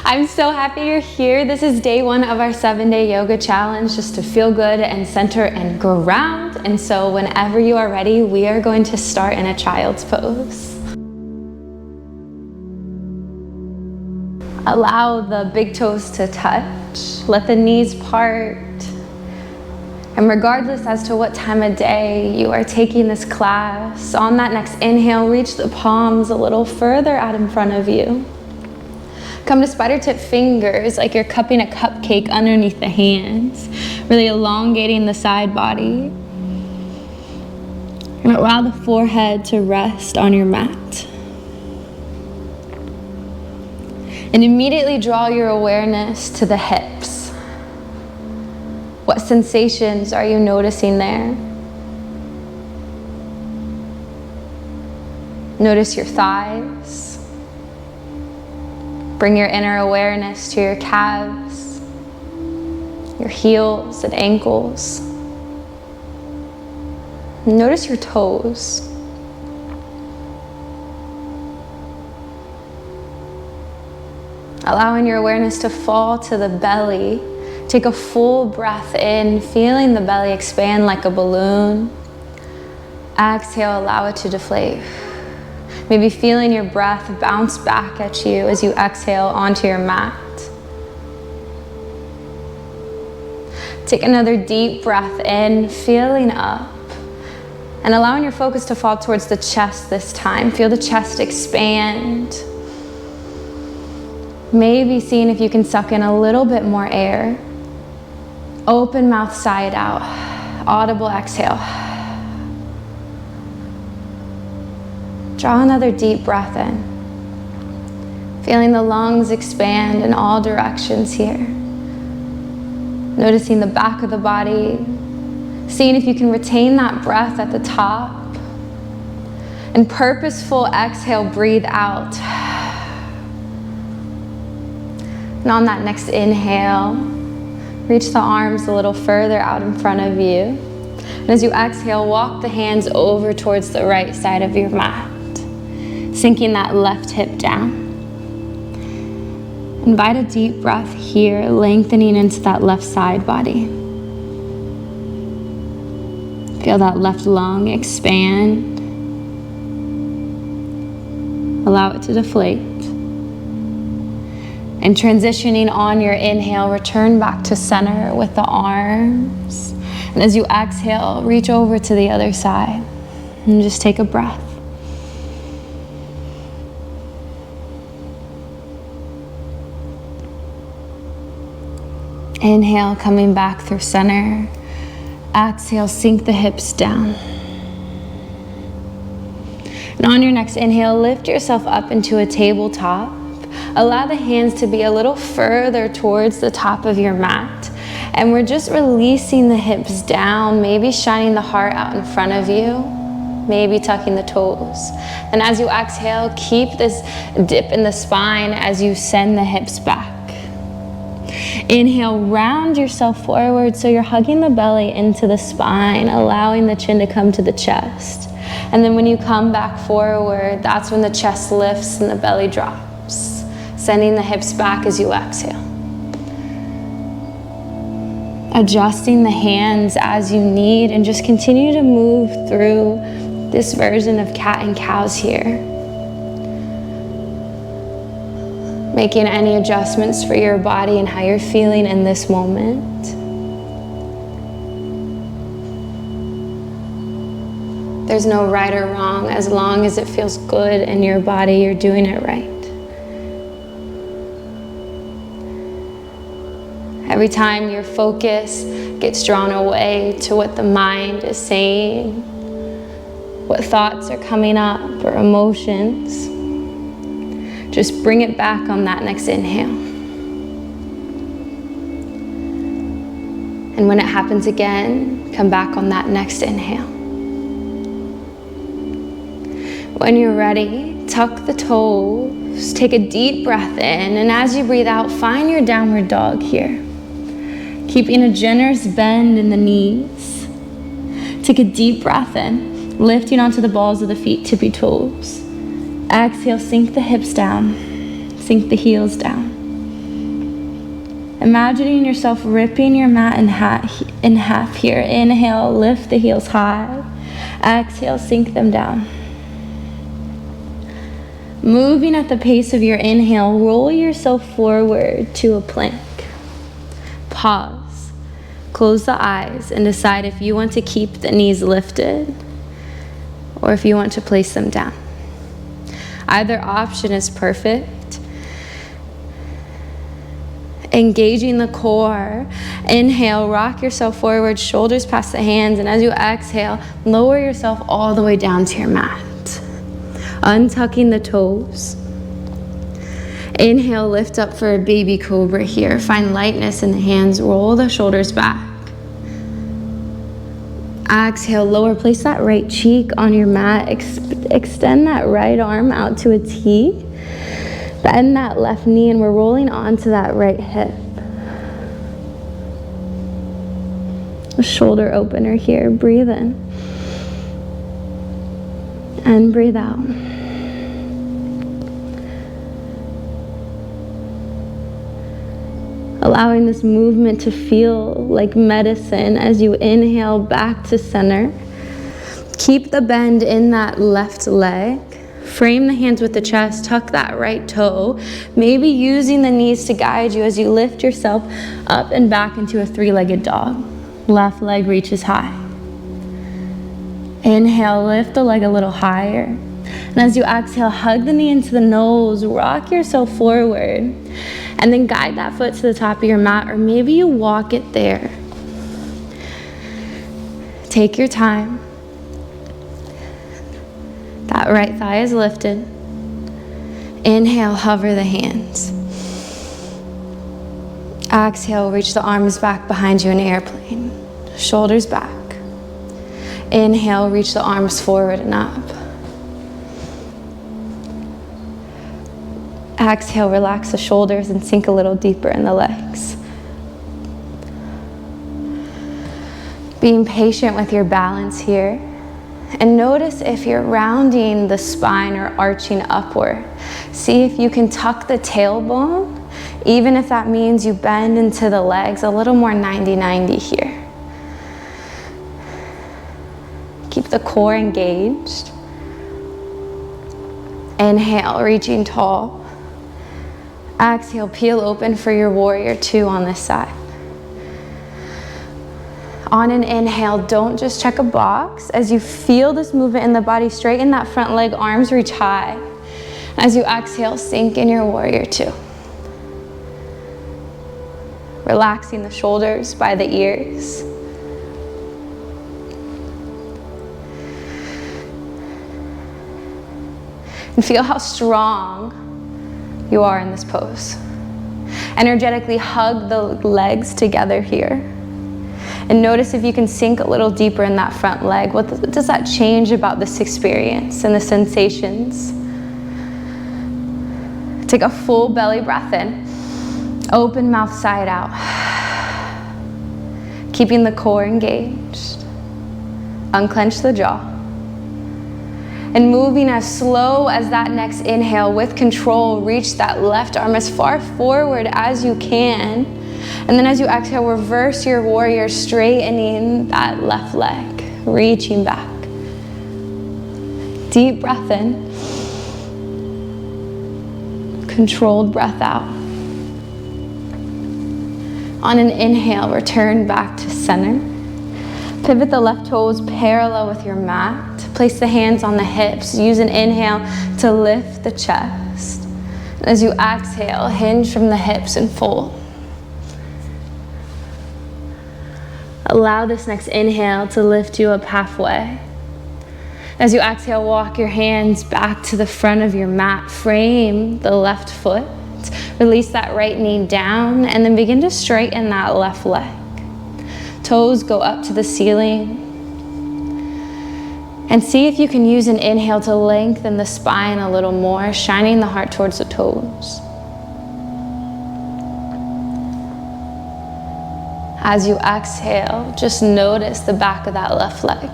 I'm so happy you're here. This is day 1 of our 7-day yoga challenge, just to feel good and center and ground. And so whenever you are ready, we are going to start in a child's pose. Allow the big toes to touch. Let the knees part. And regardless as to what time of day you are taking this class, on that next inhale, reach the palms a little further out in front of you. Come to spider tip fingers like you're cupping a cupcake underneath the hands, really elongating the side body. And allow the forehead to rest on your mat. And immediately draw your awareness to the hips. What sensations are you noticing there? Notice your thighs. Bring your inner awareness to your calves, your heels and ankles. Notice your toes. Allowing your awareness to fall to the belly. Take a full breath in, feeling the belly expand like a balloon. Exhale, allow it to deflate. Maybe feeling your breath bounce back at you as you exhale onto your mat. Take another deep breath in, feeling up. And allowing your focus to fall towards the chest this time. Feel the chest expand. Maybe seeing if you can suck in a little bit more air. Open mouth side out. Audible exhale. Draw another deep breath in. Feeling the lungs expand in all directions here. Noticing the back of the body. Seeing if you can retain that breath at the top. And purposeful exhale, breathe out. And on that next inhale, reach the arms a little further out in front of you. And as you exhale, walk the hands over towards the right side of your mat. Sinking that left hip down. Invite a deep breath here, lengthening into that left side body. Feel that left lung expand. Allow it to deflate. And transitioning on your inhale, return back to center with the arms. And as you exhale, reach over to the other side and just take a breath. Inhale, coming back through center. Exhale, sink the hips down. And on your next inhale, lift yourself up into a tabletop. Allow the hands to be a little further towards the top of your mat. And we're just releasing the hips down, maybe shining the heart out in front of you, maybe tucking the toes. And as you exhale, keep this dip in the spine as you send the hips back. Inhale, round yourself forward so you're hugging the belly into the spine, allowing the chin to come to the chest. And then when you come back forward, that's when the chest lifts and the belly drops, sending the hips back as you exhale. Adjusting the hands as you need and just continue to move through this version of cat and cows here. Making any adjustments for your body and how you're feeling in this moment. There's no right or wrong. As long as it feels good in your body, you're doing it right. Every time your focus gets drawn away to what the mind is saying, what thoughts are coming up or emotions, just bring it back on that next inhale. And when it happens again, come back on that next inhale. When you're ready, tuck the toes, take a deep breath in, and as you breathe out, find your downward dog here. Keeping a generous bend in the knees. Take a deep breath in, lifting onto the balls of the feet, tippy toes. Exhale, sink the hips down, sink the heels down. Imagining yourself ripping your mat in half here. Inhale, lift the heels high. Exhale, sink them down. Moving at the pace of your inhale, roll yourself forward to a plank. Pause. Close the eyes and decide if you want to keep the knees lifted or if you want to place them down. Either option is perfect. Engaging the core. Inhale, rock yourself forward, shoulders past the hands, and as you exhale, lower yourself all the way down to your mat. Untucking the toes. Inhale, lift up for a baby cobra here. Find lightness in the hands, roll the shoulders back. Exhale, lower, place that right cheek on your mat. Extend that right arm out to a T. Bend that left knee, and we're rolling onto that right hip. A shoulder opener here. Breathe in. And breathe out. Allowing this movement to feel like medicine as you inhale back to center. Keep the bend in that left leg. Frame the hands with the chest, tuck that right toe, maybe using the knees to guide you as you lift yourself up and back into a three-legged dog. Left leg reaches high. Inhale, lift the leg a little higher. And as you exhale, hug the knee into the nose, rock yourself forward, and then guide that foot to the top of your mat, or maybe you walk it there. Take your time. That right thigh is lifted. Inhale, hover the hands. Exhale, reach the arms back behind you in airplane. Shoulders back. Inhale, reach the arms forward and up. Exhale, relax the shoulders and sink a little deeper in the legs. Being patient with your balance here. And notice if you're rounding the spine or arching upward. See if you can tuck the tailbone, even if that means you bend into the legs a little more 90-90 here. Keep the core engaged. Inhale, reaching tall. Exhale, peel open for your warrior two on this side. On an inhale, don't just check a box. As you feel this movement in the body, straighten that front leg, arms reach high. As you exhale, sink in your warrior two. Relaxing the shoulders by the ears. And feel how strong you are in this pose. Energetically hug the legs together here. And notice if you can sink a little deeper in that front leg. What does that change about this experience and the sensations? Take a full belly breath in. Open mouth side out. Keeping the core engaged. Unclench the jaw. And moving as slow as that next inhale, with control, reach that left arm as far forward as you can. And then as you exhale, reverse your warrior, straightening that left leg, reaching back. Deep breath in. Controlled breath out. On an inhale, return back to center. Pivot the left toes parallel with your mat. Place the hands on the hips. Use an inhale to lift the chest. And as you exhale, hinge from the hips and fold. Allow this next inhale to lift you up halfway. As you exhale, walk your hands back to the front of your mat. Frame the left foot. Release that right knee down and then begin to straighten that left leg. Toes go up to the ceiling. And see if you can use an inhale to lengthen the spine a little more, shining the heart towards the toes. As you exhale, just notice the back of that left leg.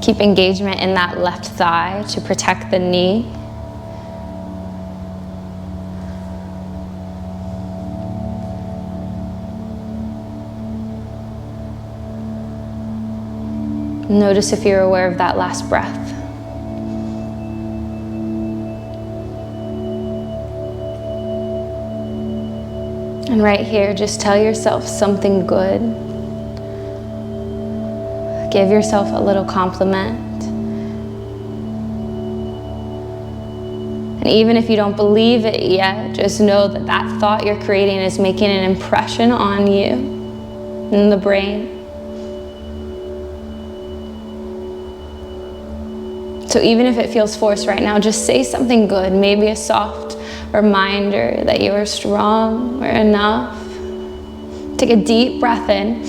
Keep engagement in that left thigh to protect the knee. Notice if you're aware of that last breath. And right here, just tell yourself something good. Give yourself a little compliment. And even if you don't believe it yet, just know that that thought you're creating is making an impression on you in the brain. So even if it feels forced right now, just say something good, maybe a soft reminder that you are strong or enough. Take a deep breath in.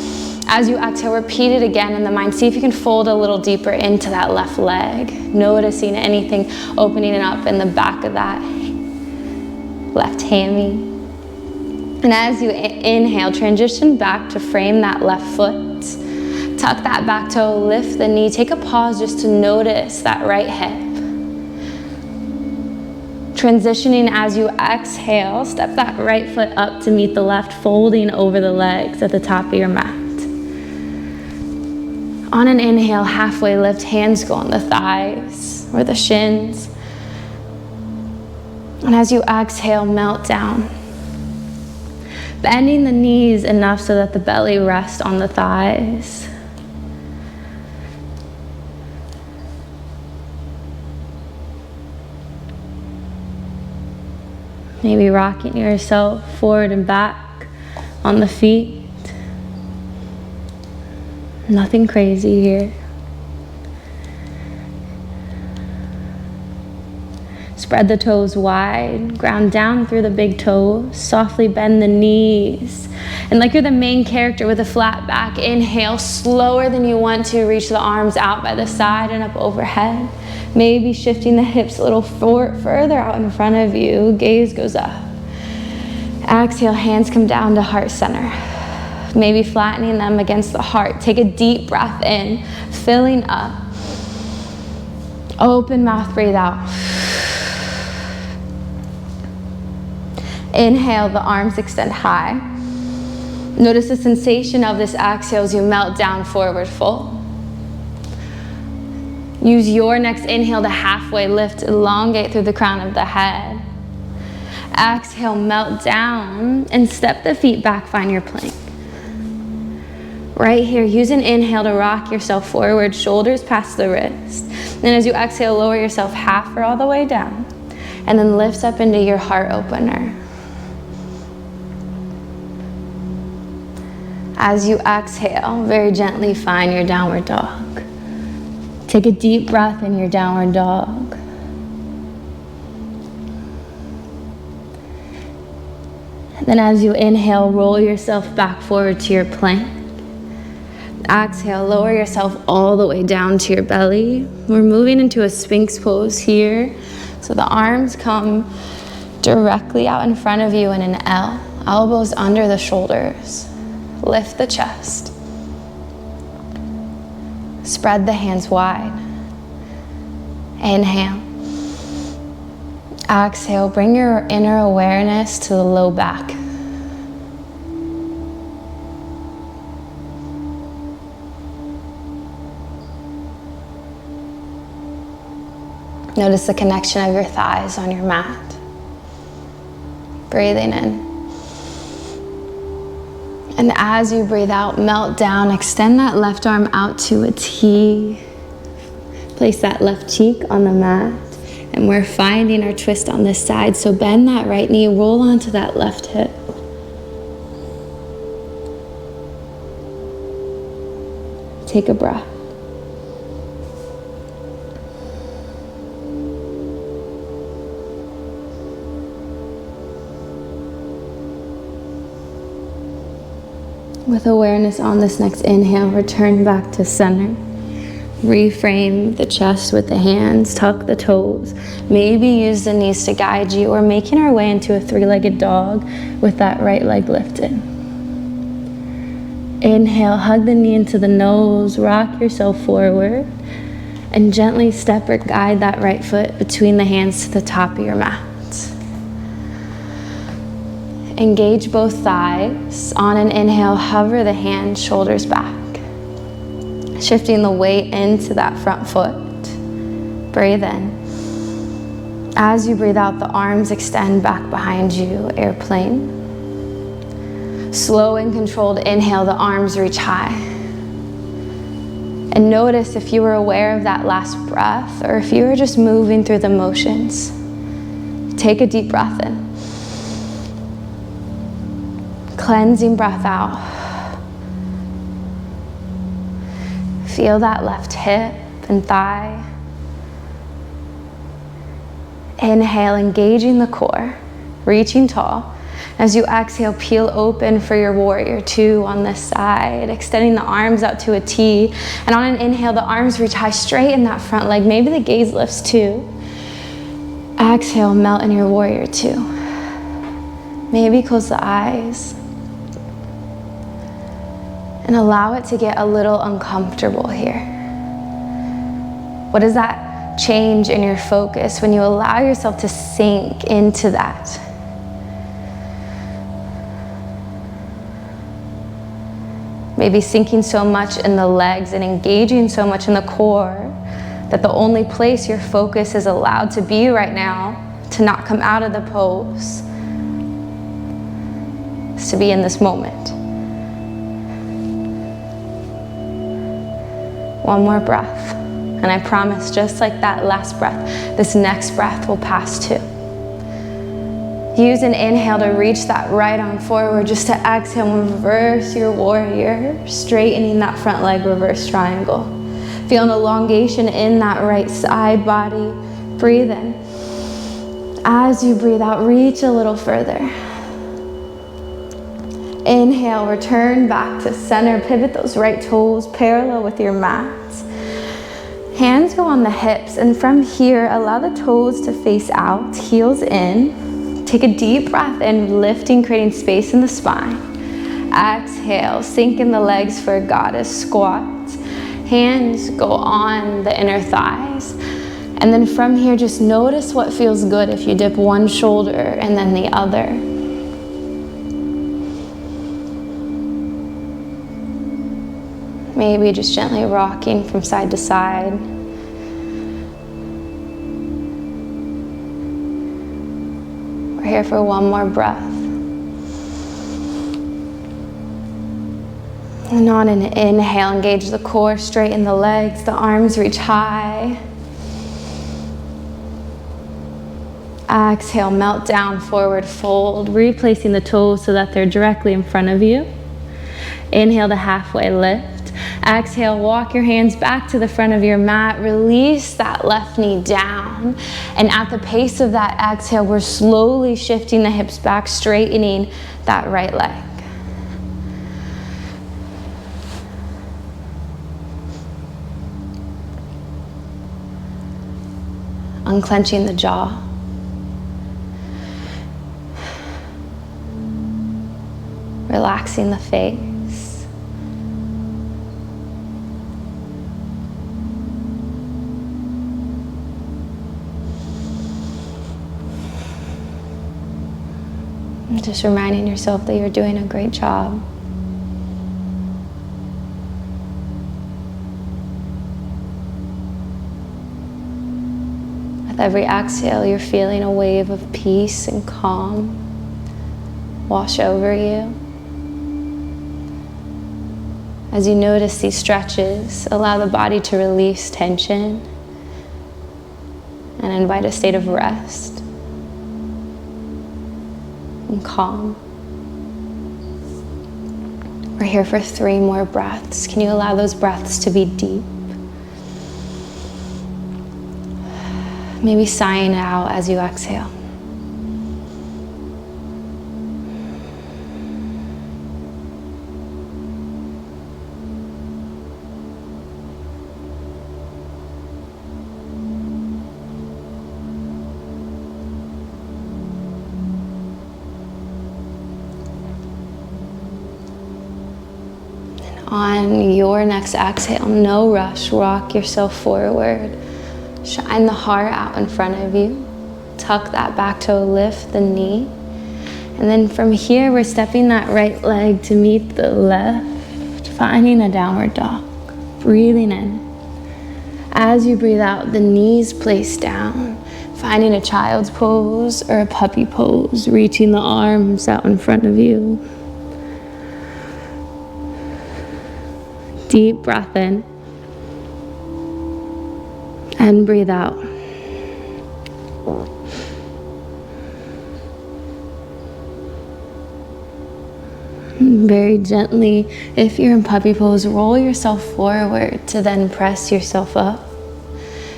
As you exhale, repeat it again in the mind. See if you can fold a little deeper into that left leg, noticing anything opening up in the back of that left hammy. And as you inhale, transition back to frame that left foot. Tuck that back toe, lift the knee. Take a pause just to notice that right hip. Transitioning as you exhale, step that right foot up to meet the left, folding over the legs at the top of your mat. On an inhale, halfway lift, hands go on the thighs or the shins. And as you exhale, melt down. Bending the knees enough so that the belly rests on the thighs. Maybe rocking yourself forward and back on the feet. Nothing crazy here. Spread the toes wide, ground down through the big toes, softly bend the knees. And like you're the main character with a flat back, inhale, slower than you want to, reach the arms out by the side and up overhead. Maybe shifting the hips a little further out in front of you, gaze goes up. Exhale, hands come down to heart center. Maybe flattening them against the heart. Take a deep breath in, filling up. Open mouth, breathe out. Inhale, the arms extend high. Notice the sensation of this exhale as you melt down forward fold. Use your next inhale to halfway lift, elongate through the crown of the head. Exhale, melt down, and step the feet back, find your plank. Right here, use an inhale to rock yourself forward, shoulders past the wrist. Then as you exhale, lower yourself half or all the way down, and then lift up into your heart opener. As you exhale, very gently find your downward dog. Take a deep breath in your downward dog. And then as you inhale, roll yourself back forward to your plank. Exhale, lower yourself all the way down to your belly. We're moving into a Sphinx pose here. So the arms come directly out in front of you in an L. Elbows under the shoulders. Lift the chest. Spread the hands wide. Inhale. Exhale, bring your inner awareness to the low back. Notice the connection of your thighs on your mat. Breathing in. And as you breathe out, melt down, extend that left arm out to a T. Place that left cheek on the mat. And we're finding our twist on this side. So bend that right knee, roll onto that left hip. Take a breath. With awareness on this next inhale, return back to center. Reframe the chest with the hands, tuck the toes. Maybe use the knees to guide you. We're making our way into a three-legged dog with that right leg lifted. Inhale, hug the knee into the nose, rock yourself forward, and gently step or guide that right foot between the hands to the top of your mat. Engage both thighs. On an inhale, hover the hands, shoulders back. Shifting the weight into that front foot. Breathe in. As you breathe out, the arms extend back behind you, airplane. Slow and controlled inhale, the arms reach high. And notice if you were aware of that last breath or if you were just moving through the motions. Take a deep breath in. Cleansing breath out. Feel that left hip and thigh. Inhale, engaging the core, reaching tall. As you exhale, peel open for your warrior two on this side, extending the arms out to a T. And on an inhale, the arms reach high, straighten that front leg. Maybe the gaze lifts too. Exhale, melt in your warrior two. Maybe close the eyes. And allow it to get a little uncomfortable here. What is that change in your focus when you allow yourself to sink into that? Maybe sinking so much in the legs and engaging so much in the core that the only place your focus is allowed to be right now, to not come out of the pose, is to be in this moment. One more breath. And I promise, just like that last breath, this next breath will pass too. Use an inhale to reach that right arm forward, just to exhale and reverse your warrior, straightening that front leg, reverse triangle. Feel an elongation in that right side body. Breathe in. As you breathe out, reach a little further. Inhale, return back to center. Pivot those right toes parallel with your mat. Hands go on the hips, and from here, allow the toes to face out, heels in. Take a deep breath in, lifting, creating space in the spine. Exhale, sink in the legs for a goddess squat. Hands go on the inner thighs. And then from here, just notice what feels good if you dip one shoulder and then the other. Maybe just gently rocking from side to side. We're here for one more breath. And on an inhale, engage the core, straighten the legs, the arms reach high. Exhale, melt down, forward fold, replacing the toes so that they're directly in front of you. Inhale to halfway lift. Exhale, walk your hands back to the front of your mat. Release that left knee down. And at the pace of that exhale, we're slowly shifting the hips back, straightening that right leg. Unclenching the jaw. Relaxing the face. Just reminding yourself that you're doing a great job. With every exhale, you're feeling a wave of peace and calm wash over you. As you notice these stretches, allow the body to release tension and invite a state of rest and calm. We're here for 3 more breaths. Can you allow those breaths to be deep? Maybe sighing out as you exhale. On your next exhale, no rush, rock yourself forward. Shine the heart out in front of you. Tuck that back toe, lift the knee. And then from here, we're stepping that right leg to meet the left, finding a downward dog. Breathing in. As you breathe out, the knees place down, finding a child's pose or a puppy pose, reaching the arms out in front of you. Deep breath in and breathe out. Very gently, if you're in puppy pose, roll yourself forward to then press yourself up.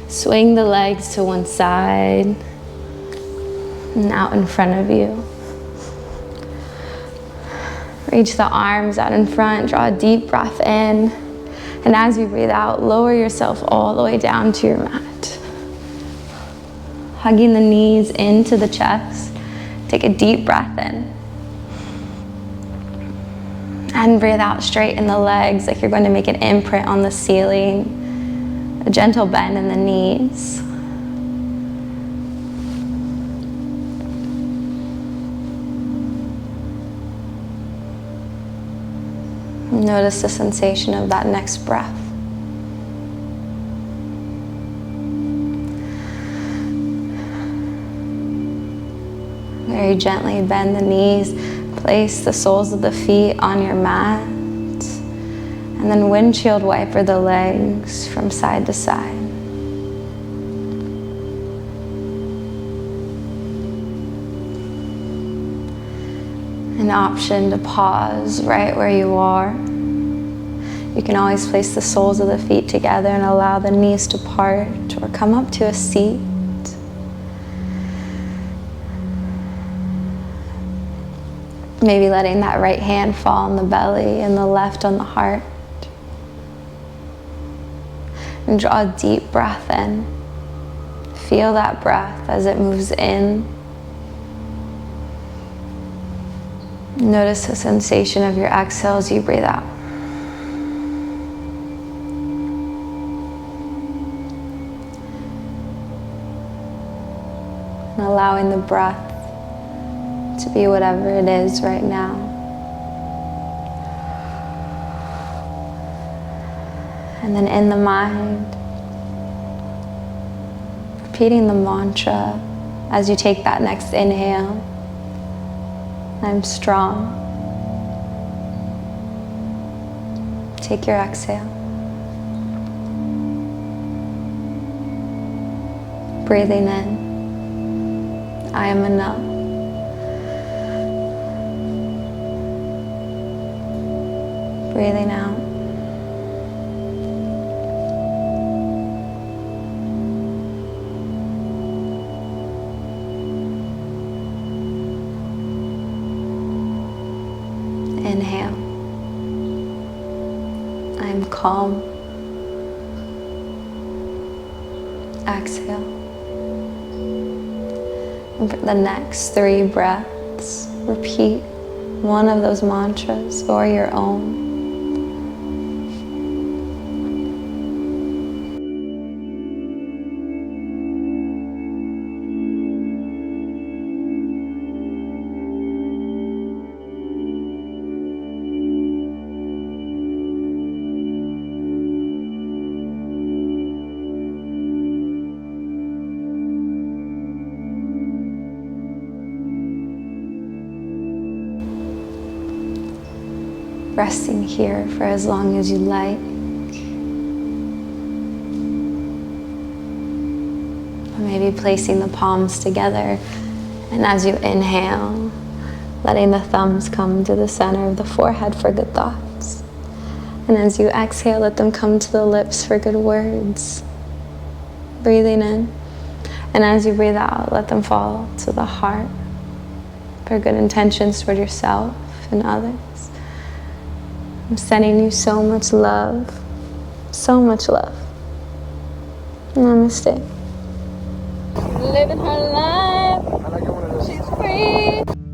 Swing the legs to one side and out in front of you. Reach the arms out in front, draw a deep breath in, and as you breathe out, lower yourself all the way down to your mat. Hugging the knees into the chest, take a deep breath in. And breathe out, straighten the legs like you're going to make an imprint on the ceiling. A gentle bend in the knees. Notice the sensation of that next breath. Very gently bend the knees. Place the soles of the feet on your mat. And then windshield wiper the legs from side to side. An option to pause right where you are. You can always place the soles of the feet together and allow the knees to part or come up to a seat. Maybe letting that right hand fall on the belly and the left on the heart. And draw a deep breath in. Feel that breath as it moves in. Notice the sensation of your exhale as you breathe out. And allowing the breath to be whatever it is right now. And then in the mind, repeating the mantra as you take that next inhale. I'm strong. Take your exhale. Breathing in, I am enough. Breathing out. Inhale. I am calm. Exhale. And for the next 3 breaths, repeat one of those mantras or your own. Resting here for as long as you like. Or maybe placing the palms together, and as you inhale, letting the thumbs come to the center of the forehead for good thoughts. And as you exhale, let them come to the lips for good words. Breathing in. And as you breathe out, let them fall to the heart for good intentions toward yourself and others. I'm sending you so much love. So much love. Namaste. Living her life. She's free.